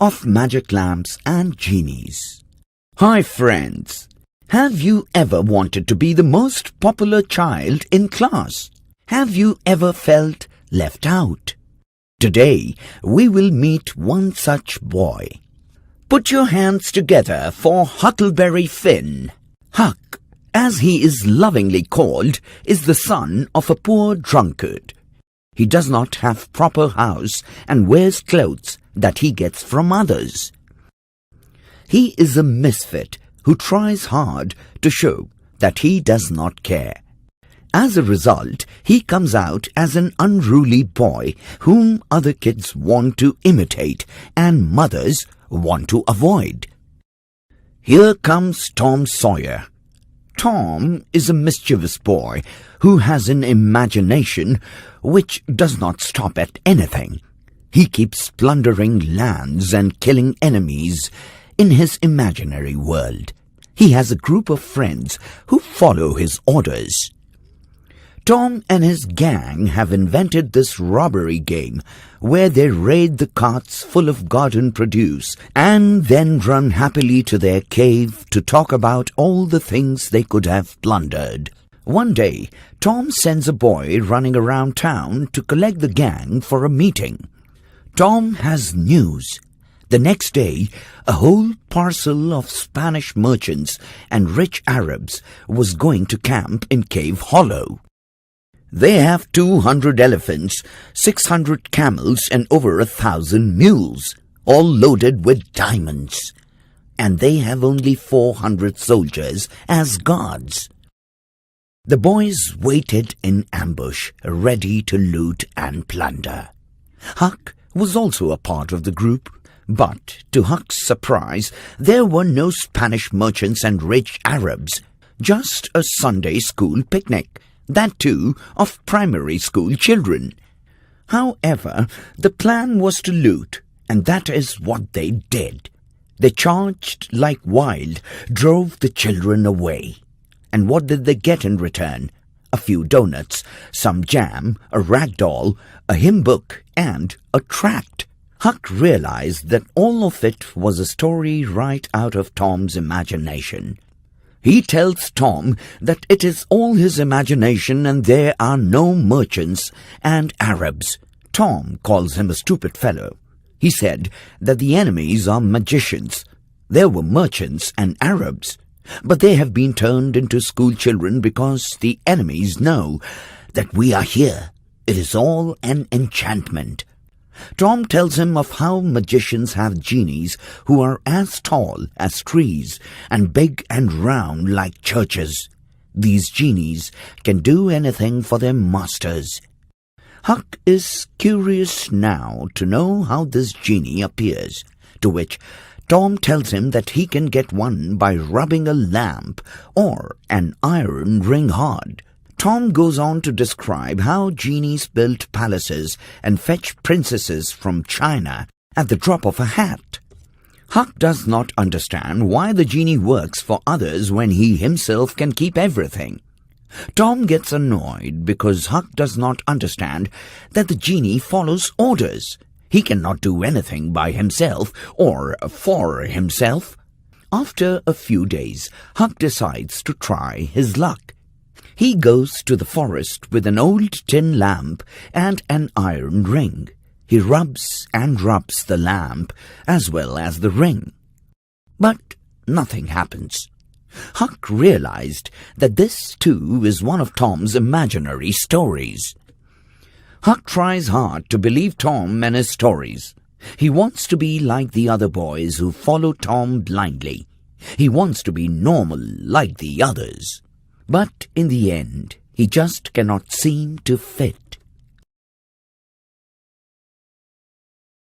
of magic lamps and genies. Hi friends, have you ever wanted to be the most popular child in class? Have you ever felt left out? Today we will meet one such boy. Put your hands together for Huckleberry Finn. Huck, as he is lovingly called, is the son of a poor drunkard. He does not have proper house and wears clothes that he gets from others. He is a misfit who tries hard to show that he does not care. As a result, he comes out as an unruly boy whom other kids want to imitate and mothers want to avoid. Here comes Tom Sawyer. Tom is a mischievous boy who has an imagination which does not stop at anything. He keeps plundering lands and killing enemies in his imaginary world. He has a group of friends who follow his orders. Tom and his gang have invented this robbery game where they raid the carts full of garden produce and then run happily to their cave to talk about all the things they could have plundered. One day, Tom sends a boy running around town to collect the gang for a meeting. Tom has news. The next day, a whole parcel of Spanish merchants and rich Arabs was going to camp in Cave Hollow. They have 200 elephants, 600 camels, and over 1,000 mules, all loaded with diamonds. And they have only 400 soldiers as guards. The boys waited in ambush, ready to loot and plunder. Huck was also a part of the group, but to Huck's surprise, there were no Spanish merchants and rich Arabs, just a Sunday school picnic. That too of primary school children. However, the plan was to loot, and that is what they did. They charged like wild, drove the children away. And what did they get in return? A few donuts, some jam, a rag doll, a hymn book, and a tract. Huck realized that all of it was a story right out of Tom's imagination. He tells Tom that it is all his imagination and there are no merchants and Arabs. Tom calls him a stupid fellow. He said that the enemies are magicians. There were merchants and Arabs, but they have been turned into school children because the enemies know that we are here. It is all an enchantment. Tom tells him of how magicians have genies who are as tall as trees and big and round like churches. These genies can do anything for their masters. Huck is curious now to know how this genie appears, to which Tom tells him that he can get one by rubbing a lamp or an iron ring hard. Tom goes on to describe how genies built palaces and fetch princesses from China at the drop of a hat. Huck does not understand why the genie works for others when he himself can keep everything. Tom gets annoyed because Huck does not understand that the genie follows orders. He cannot do anything by himself or for himself. After a few days, Huck decides to try his luck. He goes to the forest with an old tin lamp and an iron ring. He rubs and rubs the lamp as well as the ring. But nothing happens. Huck realized that this too is one of Tom's imaginary stories. Huck tries hard to believe Tom and his stories. He wants to be like the other boys who follow Tom blindly. He wants to be normal like the others. But in the end, he just cannot seem to fit.